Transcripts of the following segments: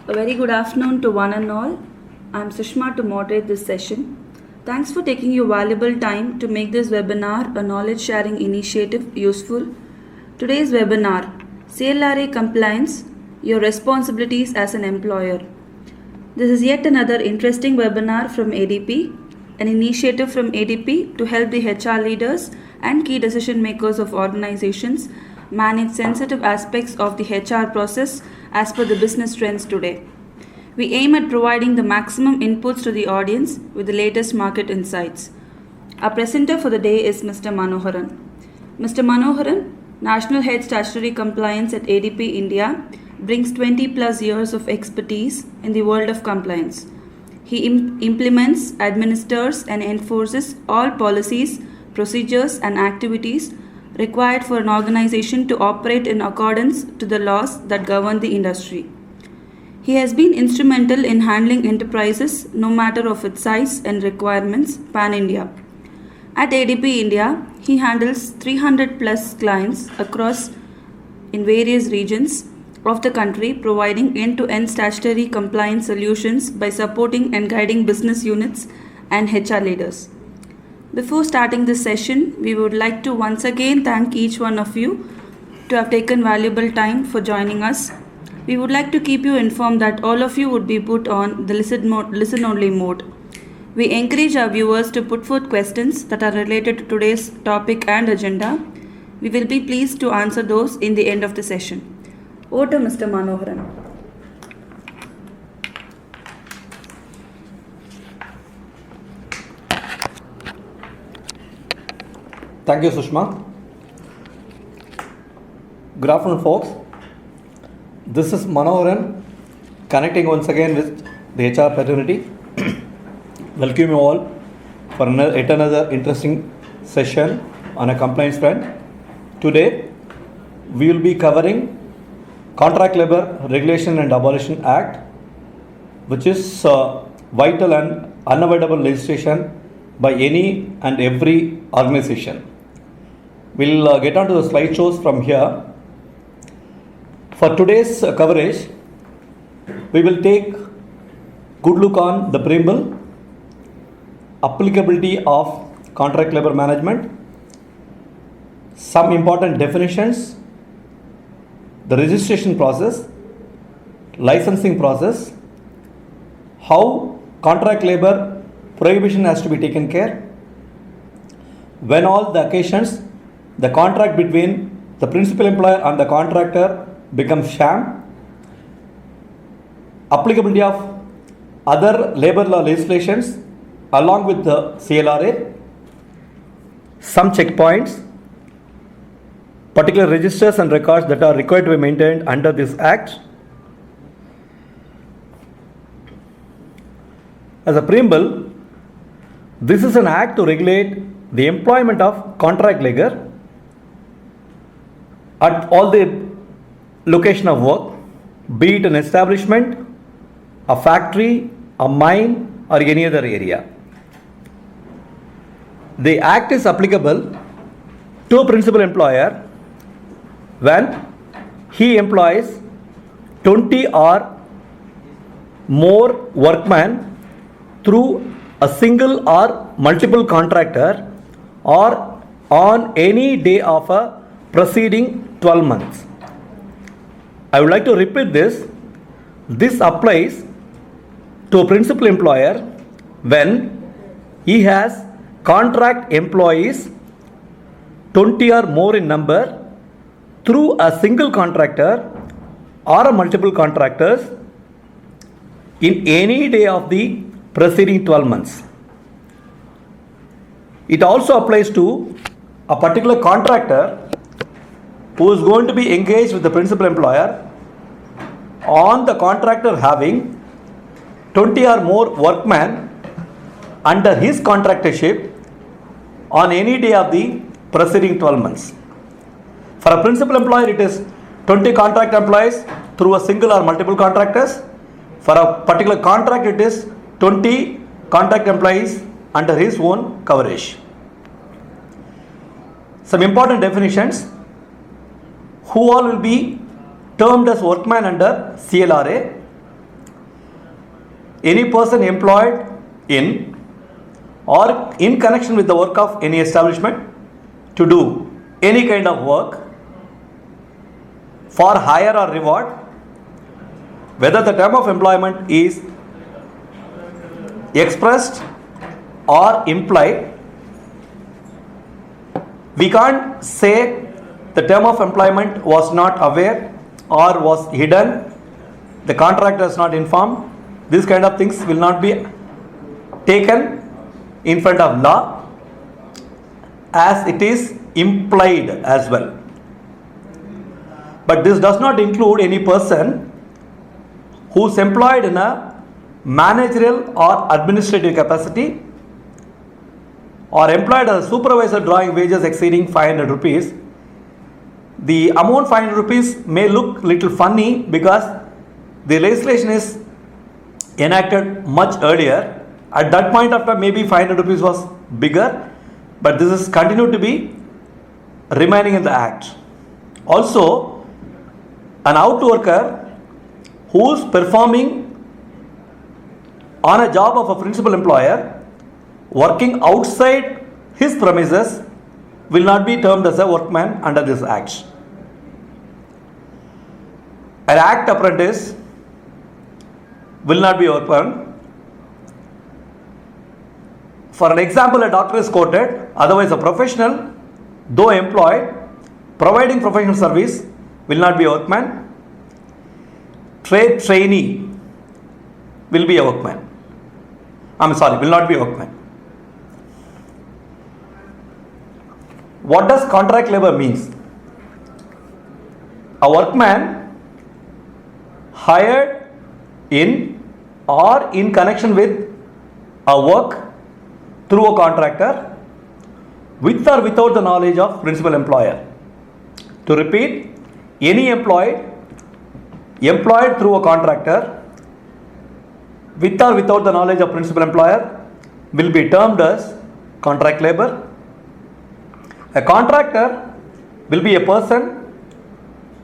A very good afternoon to one and all. I'm Sushma to moderate this session. Thanks for taking your valuable time to make this webinar a knowledge sharing initiative useful. Today's webinar, CLRA Compliance, Your Responsibilities as an Employer. This is yet another interesting webinar from ADP, an initiative from ADP to help the HR leaders and key decision makers of organizations manage sensitive aspects of the HR process as per the business trends today. We aim at providing the maximum inputs to the audience with the latest market insights. Our presenter for the day is Mr. Manoharan. Mr. Manoharan, National Head Statutory Compliance at ADP India, brings 20 plus years of expertise in the world of compliance. He implements, administers, and enforces all policies, procedures, and activities required for an organization to operate in accordance to the laws that govern the industry. He has been instrumental in handling enterprises, no matter of its size and requirements, pan-India. At ADP India, he handles 300 plus clients across in various regions of the country, providing end-to-end statutory compliance solutions by supporting and guiding business units and HR leaders. Before starting this session, we would like to once again thank each one of you to have taken valuable time for joining us. We would like to keep you informed that all of you would be put on the listen-only mode. We encourage our viewers to put forth questions that are related to today's topic and agenda. We will be pleased to answer those in the end of the session. Over to Mr. Manoharan. Thank you, Sushma. Good afternoon, folks. This is Manoharan, connecting once again with the HR fraternity. Welcome you all for yet another interesting session on a compliance front. Today, we will be covering Contract Labour Regulation and Abolition Act, which is vital and unavoidable legislation by any and every organization. We'll get on to the slideshows from here. For today's coverage, we will take good look on the preamble, applicability of contract labor management, some important definitions, the registration process, licensing process, how contract labor prohibition has to be taken care, when all the occasions the contract between the principal employer and the contractor becomes sham, applicability of other labor law legislations along with the CLRA, some checkpoints, particular registers and records that are required to be maintained under this act. As a preamble, this is an act to regulate the employment of contract labor at all the location of work, be it an establishment, a factory, a mine, or any other area. The act is applicable to a principal employer when he employs 20 or more workmen through a single or multiple contractor or on any day of a preceding 12 months. I would like to repeat this. This applies to a principal employer when he has contract employees 20 or more in number through a single contractor or a multiple contractors in any day of the preceding 12 months. It also applies to a particular contractor who is going to be engaged with the principal employer on the contractor having 20 or more workmen under his contractorship on any day of the preceding 12 months. For a principal employer, it is 20 contract employees through a single or multiple contractors. For a particular contract, it is 20 contract employees under his own coverage. Some important definitions. Who all will be termed as workman under CLRA? any person employed in or in connection with the work of any establishment to do any kind of work for hire or reward, whether the term of employment is expressed or implied. We can't say the term of employment was not aware or was hidden, the contractor is not informed. These kind of things will not be taken in front of law, as it is implied as well. But this does not include any person who is employed in a managerial or administrative capacity or employed as a supervisor drawing wages exceeding 500 rupees. The amount 500 rupees may look little funny because the legislation is enacted much earlier. At that point of time, maybe 500 rupees was bigger, but this is continued to be remaining in the Act. Also, an out worker who is performing on a job of a principal employer working outside his premises will not be termed as a workman under this Act. An Act apprentice will not be a workman. For an example, a doctor is quoted, otherwise a professional, though employed, providing professional service, will not be a workman. Trade trainee will be a workman. Will not be a workman. What does contract labor means? A workman hired in or in connection with a work through a contractor with or without the knowledge of principal employer. To repeat, any employed through a contractor with or without the knowledge of principal employer will be termed as contract labor. A contractor will be a person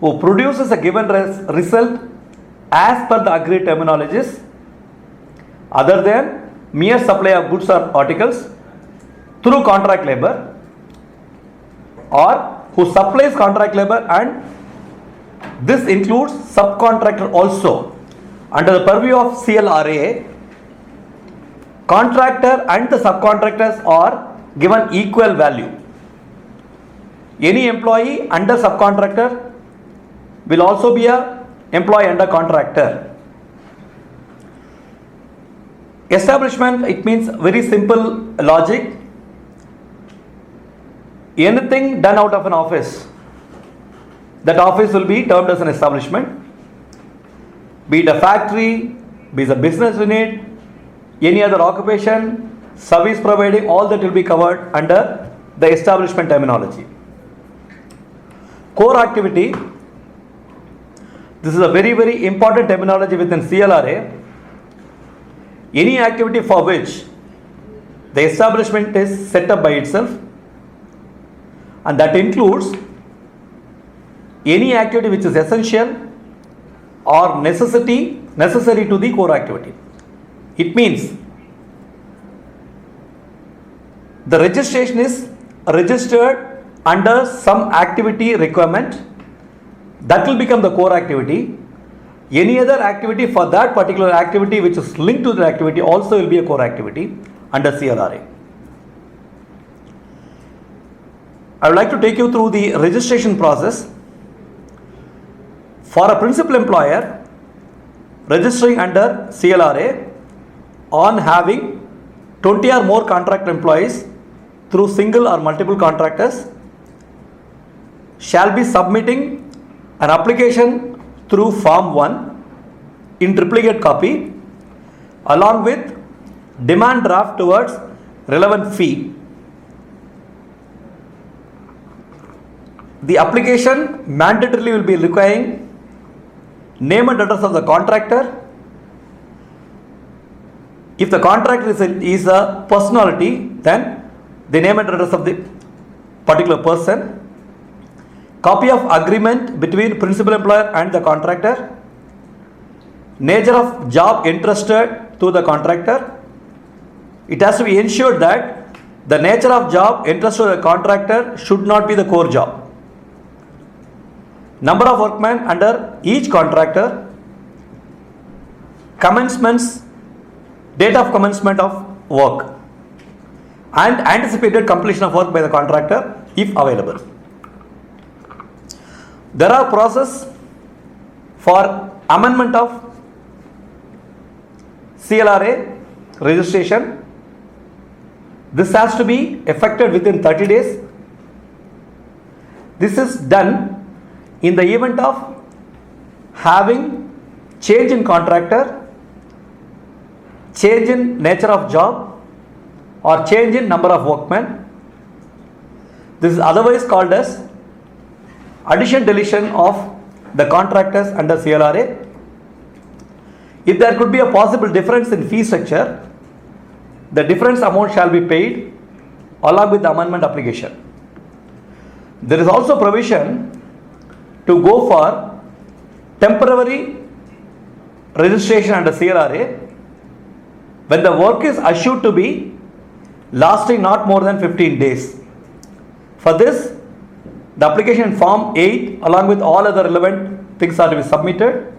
who produces a given result as per the agreed terminologies other than mere supply of goods or articles through contract labor, or who supplies contract labor, and this includes subcontractor also. Under the purview of CLRA, contractor and the subcontractors are given equal value. Any employee under subcontractor will also be a employee under contractor. Establishment, it means very simple logic. Anything done out of an office, that office will be termed as an establishment. Be it a factory, be it a business unit, any other occupation, service providing, all that will be covered under the establishment terminology. Core activity, this is a very, very important terminology within CLRA. Any activity for which the establishment is set up by itself, and that includes any activity which is essential or necessary to the core activity. It means the registration is registered under some activity requirement that will become the core activity. Any other activity for that particular activity which is linked to the activity also will be a core activity under CLRA. I would like to take you through the registration process. For a principal employer registering under CLRA on having 20 or more contract employees through single or multiple contractors shall be submitting an application through Form 1 in triplicate copy along with demand draft towards relevant fee. The application mandatorily will be requiring name and address of the contractor. If the contractor is a personality, then the name and address of the particular person. Copy of agreement between principal employer and the contractor. Nature of job entrusted to the contractor. It has to be ensured that the nature of job entrusted to the contractor should not be the core job. Number of workmen under each contractor, date of commencement of work, and anticipated completion of work by the contractor if available. There are processes for amendment of CLRA registration. This has to be effected within 30 days. This is done in the event of having change in contractor, change in nature of job, or change in number of workmen. This is otherwise called as addition deletion of the contractors under CLRA. If there could be a possible difference in fee structure, the difference amount shall be paid along with the amendment application. There is also provision to go for temporary registration under CLRA when the work is assured to be lasting not more than 15 days. For this, the application form 8 along with all other relevant things are to be submitted.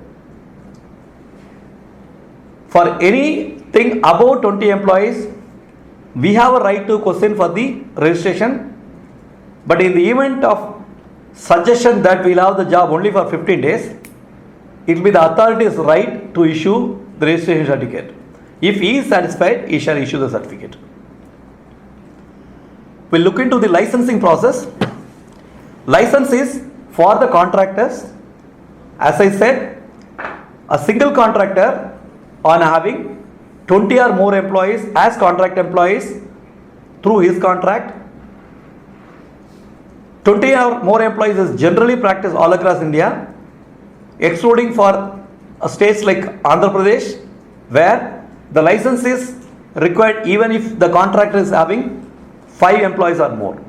For anything above 20 employees, we have a right to question for the registration, but in the event of suggestion that we'll have the job only for 15 days, it will be the authority's right to issue the registration certificate. If he is satisfied, he shall issue the certificate. We'll look into the licensing process. License is for the contractors. As I said, a single contractor on having 20 or more employees as contract employees through his contract. 20 or more employees is generally practiced all across India, excluding for states like Andhra Pradesh, where the license is required even if the contractor is having 5 employees or more.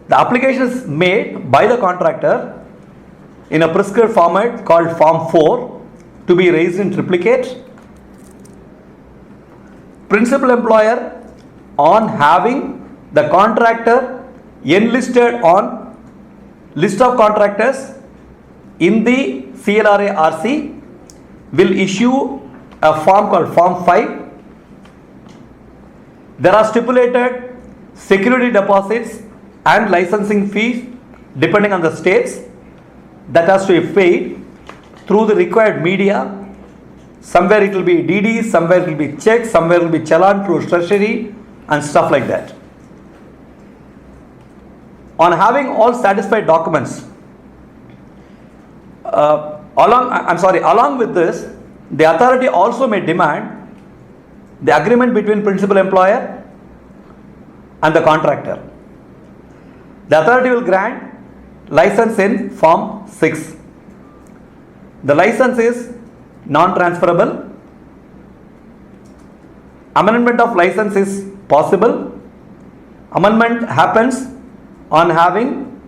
The application is made by the contractor in a prescribed format called Form 4 to be raised in triplicate. Principal employer, on having the contractor enlisted on list of contractors in the CLRA RC, will issue a form called Form 5. There are stipulated security deposits and licensing fees depending on the states that has to be paid through the required media. Somewhere it will be DD, somewhere it will be check, somewhere it will be challan through treasury and stuff like that. On having all satisfied documents, along with this, the authority also may demand the agreement between principal employer and the contractor. The authority will grant license in Form 6. The license is non-transferable. Amendment of license is possible. Amendment happens on having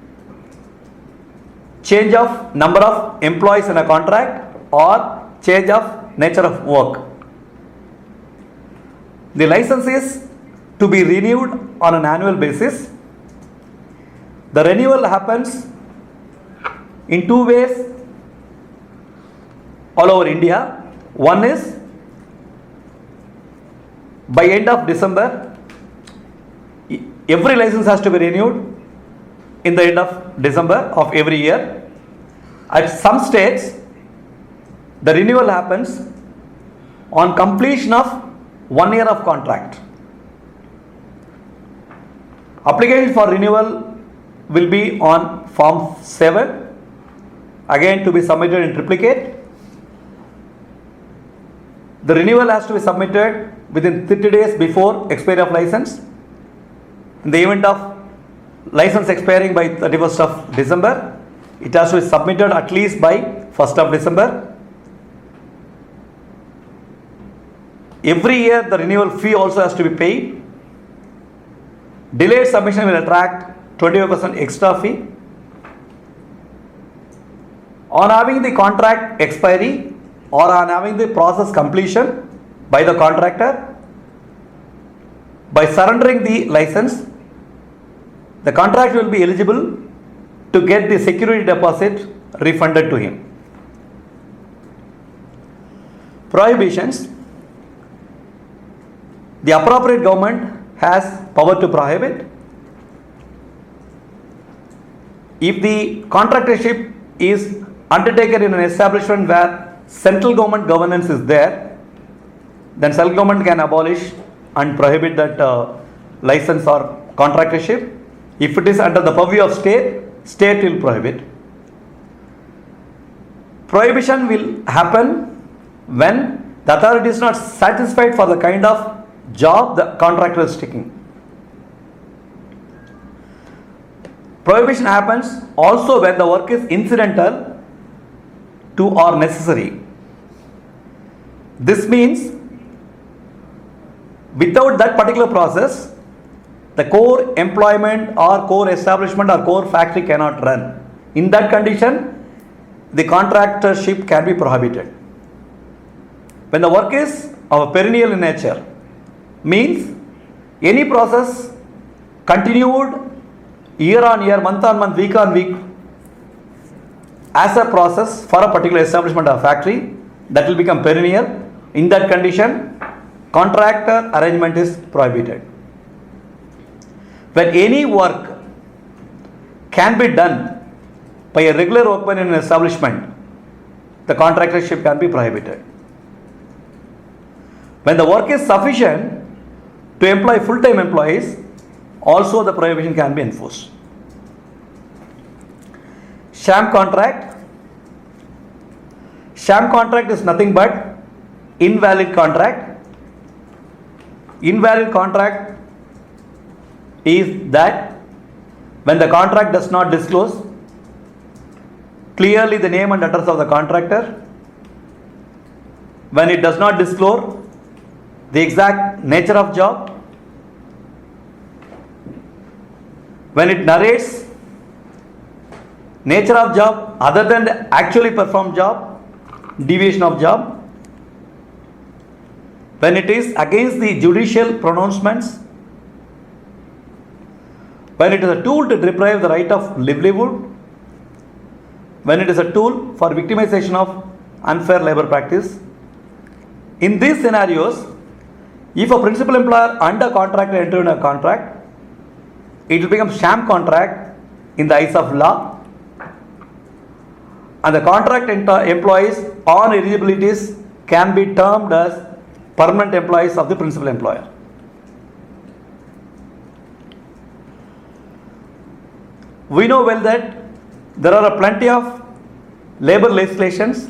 change of number of employees in a contract or change of nature of work. The license is to be renewed on an annual basis. The renewal happens in 2 ways all over India. One is by end of December, every license has to be renewed in the end of December of every year. At some states, the renewal happens on completion of 1 year of contract. Application for renewal will be on Form 7, again to be submitted in triplicate. The renewal has to be submitted within 30 days before expiry of license. In the event of license expiring by 31st of December, it has to be submitted at least by 1st of December. Every year the renewal fee also has to be paid. Delayed submission will attract 25% extra fee. On having the contract expiry, or on having the process completion by the contractor, by surrendering the license, the contractor will be eligible to get the security deposit refunded to him. Prohibitions. The appropriate government has power to prohibit. If the contractorship is undertaken in an establishment where central government governance is there, then central government can abolish and prohibit that license or contractorship. If it is under the purview of state, state will prohibit. Prohibition will happen when the authority is not satisfied for the kind of job the contractor is taking. Prohibition happens also when the work is incidental to or necessary. This means without that particular process, the core employment or core establishment or core factory cannot run. In that condition, the contractorship can be prohibited. When the work is of a perennial in nature, means any process continued year on year, month on month, week on week as a process for a particular establishment or factory, that will become perennial. In that condition, contractor arrangement is prohibited. When any work can be done by a regular workman in an establishment, the contractorship can be prohibited. When the work is sufficient to employ full-time employees, also the prohibition can be enforced. Sham contract. Sham contract is nothing but invalid contract. Invalid contract is that when the contract does not disclose clearly the name and address of the contractor, when it does not disclose the exact nature of job, when it narrates nature of job other than the actually performed job, deviation of job, when it is against the judicial pronouncements, when it is a tool to deprive the right of livelihood, when it is a tool for victimization of unfair labor practice. In these scenarios, if a principal employer and a contractor enter in a contract, it will become sham contract in the eyes of law, and the contract employees on eligibilities can be termed as permanent employees of the principal employer. We know well that there are plenty of labor legislations.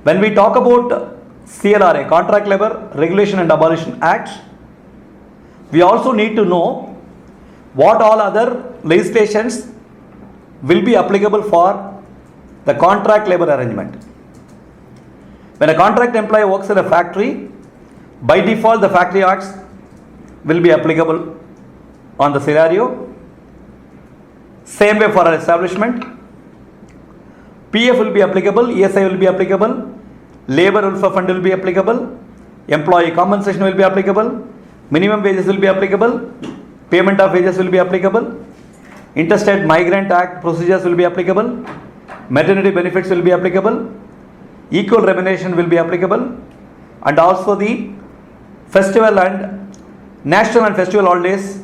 When we talk about CLRA, Contract Labor Regulation and Abolition Act, we also need to know what all other legislations will be applicable for the contract labor arrangement. When a contract employee works in a factory, by default the Factory Acts will be applicable on the scenario. Same way for an establishment. PF will be applicable, ESI will be applicable, Labor Welfare Fund will be applicable, employee compensation will be applicable, minimum wages will be applicable, payment of wages will be applicable, Interstate Migrant Act procedures will be applicable, maternity benefits will be applicable, equal remuneration will be applicable, and also the festival and national and festival holidays.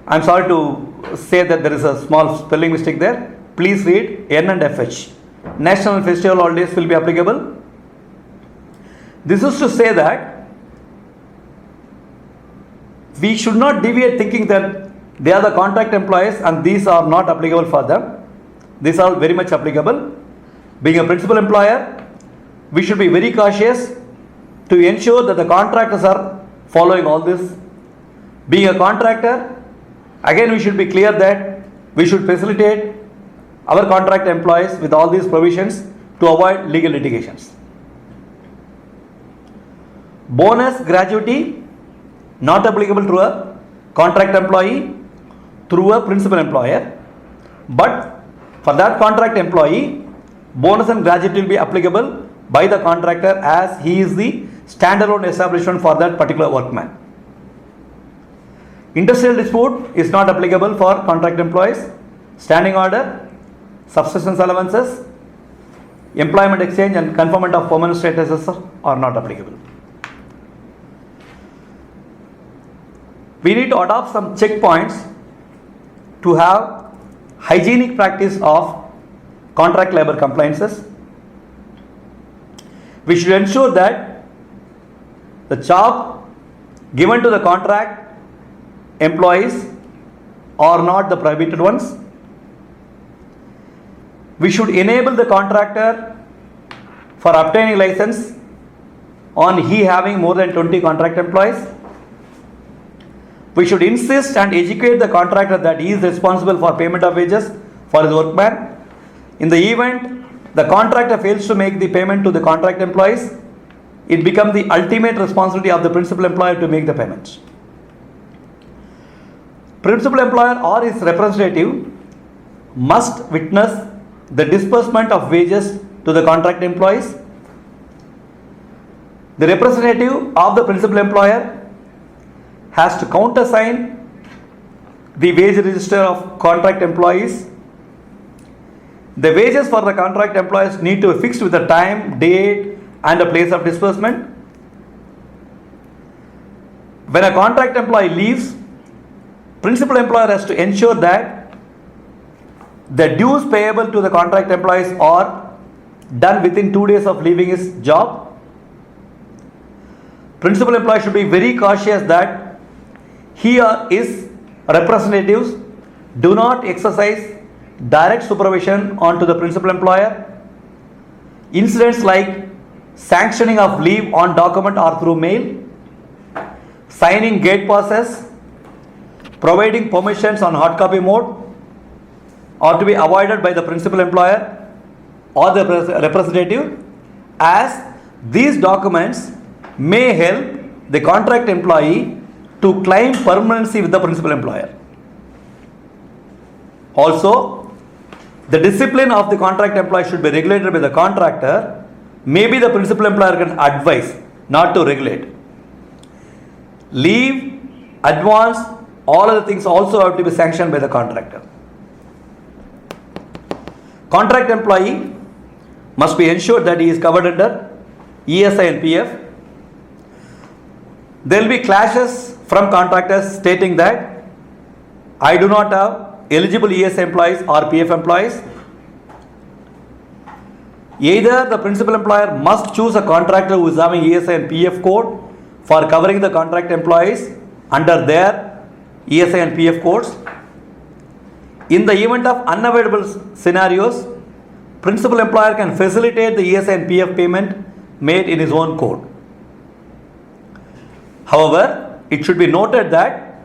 I am sorry to say that there is a small spelling mistake there. Please read N and FH. National and festival holidays will be applicable. This is to say that we should not deviate thinking that they are the contract employees and these are not applicable for them. These are very much applicable. Being a principal employer, we should be very cautious to ensure that the contractors are following all this. Being a contractor, again we should be clear that we should facilitate our contract employees with all these provisions to avoid legal litigations. Bonus gratuity not applicable to a contract employee through a principal employer, but for that contract employee bonus and gratuity will be applicable by the contractor as he is the standalone establishment for that particular workman. Industrial dispute is not applicable for contract employees. Standing order, subsistence allowances, employment exchange and conferment of permanent statuses are not applicable. We need to adopt some checkpoints to have hygienic practice of contract labor compliances. We should ensure that the job given to the contract employees are not the prohibited ones. We should enable the contractor for obtaining license on he having more than 20 contract employees. We should insist and educate the contractor that he is responsible for payment of wages for his workman. In the event the contractor fails to make the payment to the contract employees, it becomes the ultimate responsibility of the principal employer to make the payments. Principal employer or his representative must witness the disbursement of wages to the contract employees. The representative of the principal employer has to countersign the wage register of contract employees. The wages for the contract employees need to be fixed with the time, date and a place of disbursement. When a contract employee leaves, principal employer has to ensure that the dues payable to the contract employees are done within 2 days of leaving his job. Principal employer should be very cautious that he or his representatives do not exercise direct supervision onto the principal employer. Incidents like sanctioning of leave on document or through mail, signing gate passes, providing permissions on hard copy mode are to be avoided by the principal employer or the representative, as these documents may help the contract employee to claim permanency with the principal employer. Also, the discipline of the contract employee should be regulated by the contractor. Maybe the principal employer can advise not to regulate. Leave, advance, all other things also have to be sanctioned by the contractor. Contract employee must be ensured that he is covered under ESI and PF. There will be clashes from contractors stating that I do not have eligible ESI employees or PF employees. Either the principal employer must choose a contractor who is having ESI and PF code for covering the contract employees under their ESI and PF codes. In the event of unavoidable scenarios, principal employer can facilitate the ESI and PF payment made in his own code. However, it should be noted that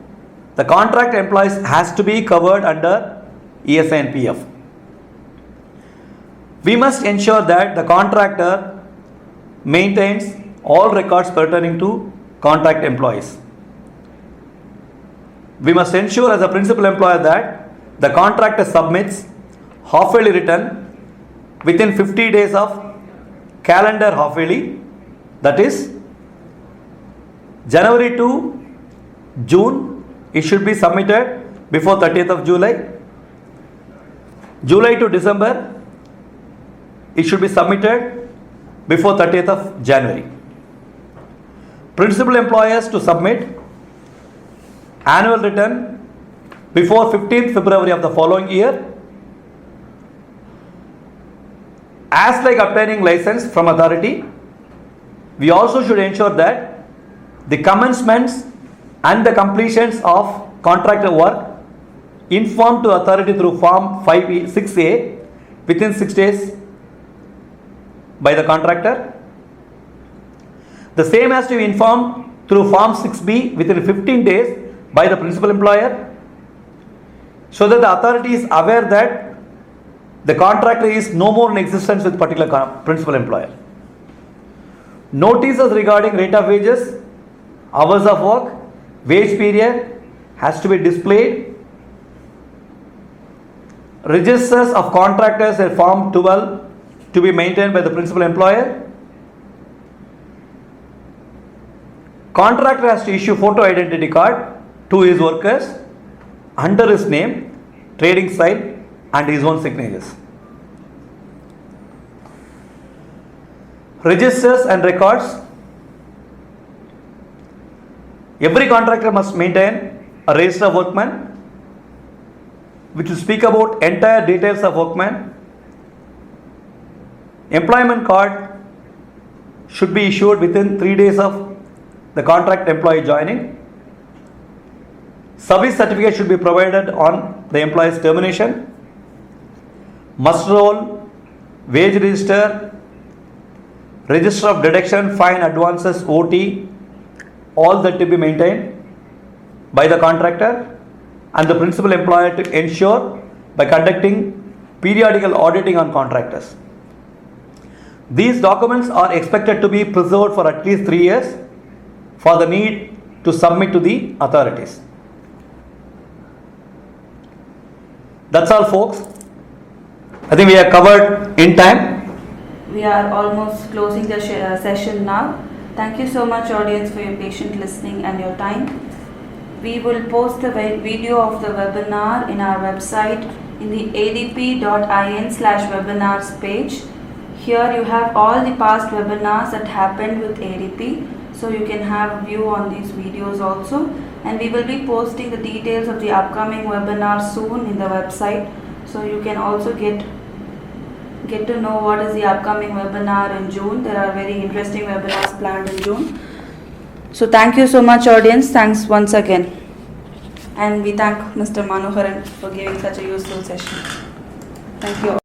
the contract employees has to be covered under ESI and PF. We must ensure that the contractor maintains all records pertaining to contract employees. We must ensure as a principal employer that the contractor submits half-yearly return within 50 days of calendar half-yearly, that is January to June. It should be submitted before 30th of July. July to December, it should be submitted before 30th of January. Principal employers to submit annual return before 15th February of the following year. As like obtaining license from authority, we also should ensure that the commencements and the completions of contractor work informed to authority through form 6A within 6 days by the contractor. The same has to be informed through form 6B within 15 days by the principal employer, so that the authority is aware that the contractor is no more in existence with particular principal employer. Notices regarding rate of wages, hours of work, wage period has to be displayed. Registers of contractors at form 12 to be maintained by the principal employer. Contractor has to issue photo identity card to his workers under his name, trading style and his own signatures. Registers and records. Every contractor must maintain a register of workmen which will speak about entire details of workmen. Employment card should be issued within 3 days of the contract employee joining. Service certificate should be provided on the employee's termination. Muster roll, wage register, register of deduction, fine, advances, OT, all that to be maintained by the contractor and the principal employer to ensure by conducting periodical auditing on contractors. These documents are expected to be preserved for at least 3 years for the need to submit to the authorities. That's all, folks. I think we have covered in time. We are almost closing the session now. Thank you so much, audience, for your patient listening and your time. We will post the video of the webinar in our website in the adp.in/webinars page. Here you have all the past webinars that happened with ADP, so you can have a view on these videos also. And we will be posting the details of the upcoming webinar soon in the website, so you can also get to know what is the upcoming webinar in June. There are very interesting webinars planned in June. So thank you so much, audience. Thanks once again. And we thank Mr. Manoharan for giving such a useful session. Thank you all.